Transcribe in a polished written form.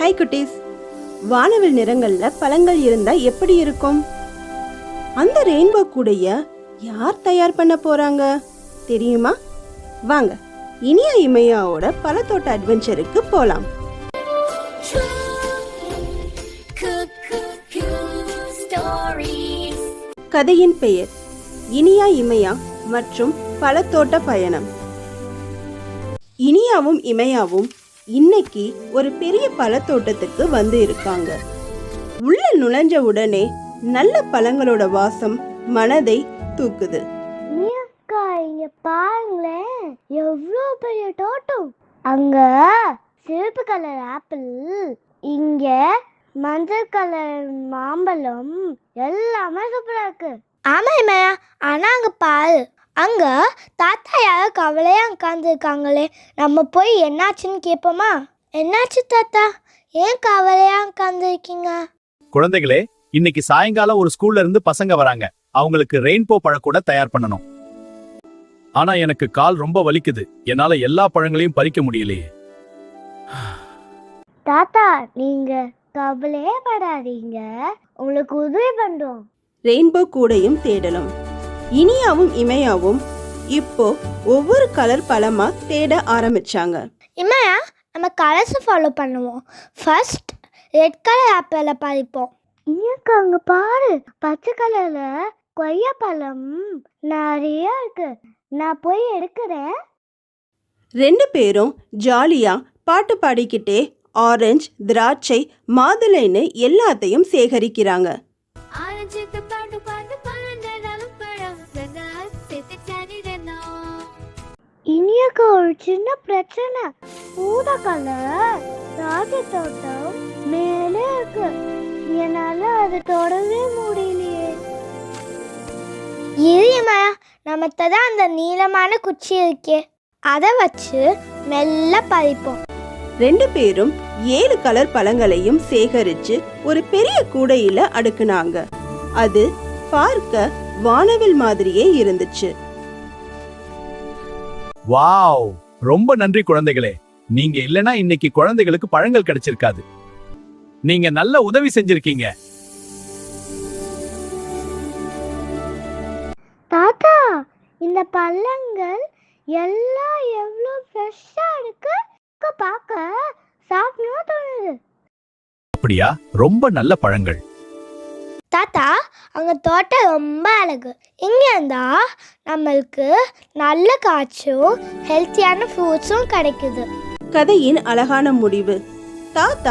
Hi குட்டீஸ், வானவில் நிறங்கள்ல பழங்கள் இருந்தா எப்படி இருக்கும்? அந்த ரெயின்போ கூடைய யார் தயார் பண்ண போறாங்க தெரியுமா? வாங்க இனியா இமையாவோட பழத்தோட்ட அட்வென்ச்சருக்கு போலாம். கதையின் பெயர் இனியா இமையா மற்றும் பழத்தோட்ட பயணம். இனியாவும் இமையாவும் இன்னைக்கு ஒரு பெரிய பழத்தோட்டத்துக்கு வந்து இருக்காங்க. உள்ள நுழைஞ்ச உடனே நல்ல பழங்களோட வாசம் மனதை தூக்குது. இங்க பாருங்களேன், எவ்வளோ பெரிய தோட்டம். அங்க சிவப்பு கலர் ஆப்பிள், இங்க மஞ்சள் கலர் மாம்பழம், எல்லாமே சூப்பரா இருக்கு. ஆமா இமையா, ஆனா அங்க பாரு, அங்க தாத்தா யாரோ கவலையா உட்காந்துருக்காங்களே. நம்ம போய் என்னாச்சுன்னு கேட்போமா? என்னாச்சு தாத்தா, ஏன் கவலையா உட்காந்துருக்கீங்க? குழந்தைகளே, இன்னைக்கு சாயங்காலம் ஒரு ஸ்கூல்ல இருந்து பசங்க வராங்க. அவங்களுக்கு ரெயின்போ பழக்கூட தயார் பண்ணணும். ஆனா எனக்கு கால் ரொம்ப வலிக்குது. என்னால எல்லா பழங்களையும் பறிக்க முடியலையே. தாத்தா, நீங்க கவலையே படாதீங்க, உங்களுக்கு உதவி பண்றோம். ரெயின்போ கூடையும் தேடலும். இனியாவும் இமையாவும் இப்போ ஒவ்வொரு கலர் பழமா தேட ஆரம்பிச்சாங்க. இமையா, நம்ம கலர்ஸை ஃபாலோ பண்ணுவோம். ஃபர்ஸ்ட் ரெட் கலர் ஆப்பிள பறிப்போம். இங்க அங்க பாரு, பச்சை கலர்ல கொய்யா பழம் நிறைய இருக்கு. நான் போய் எடுக்கிறேன். ரெண்டு பேரும் ஜாலியா பாட்டு பாடிக்கிட்டே ஆரஞ்சு, திராட்சை, மாதுளைன்னு எல்லாத்தையும் சேகரிக்கிறாங்க. இனியாக்கு ஒரு சின்ன பிரச்சனை. ஊதா கலர் திராட்சை தோட்டம் மேலே இருக்கு, என்னால அதை தொடவே முடியலையே. இரியுமா, நமக்கு தான் அந்த நீளமான குச்சி இருக்கே, அதை வச்சு மெல்ல பறிப்போம். ரெண்டு பேரும் 7 கலர் பழங்களையும் சேகரிச்சு ஒரு பெரிய கூடையில அடுக்குனாங்க. அது பார்க்க வானவில் மாதிரியே இருந்துச்சு. வாவ், ரொம்ப நன்றி குழந்தைகளே. நீங்க இல்லனா இன்னைக்கு குழந்தைகளுக்கு பழங்கள் கிடைச்சிருக்காது. நீங்க நல்ல உதவி செஞ்சிருக்கீங்க. தாத்தா, இந்த பழங்கள் எல்லாம் எவ்வளவு ஃப்ரெஷ்ஷா இருக்கு, பார்க்க சாப்பிடணும் தோணுது. அப்படியா? ரொம்ப நல்ல பழங்கள். தாத்தா, அங்க தோட்டம் ரொம்ப அழகு. இங்க இருந்தா நம்மளுக்கு நல்ல காய்ச்சும் ஹெல்த்தியான ஃப்ரூட்ஸும் கிடைக்குது. கதையின் அழகான முடிவு. தாத்தா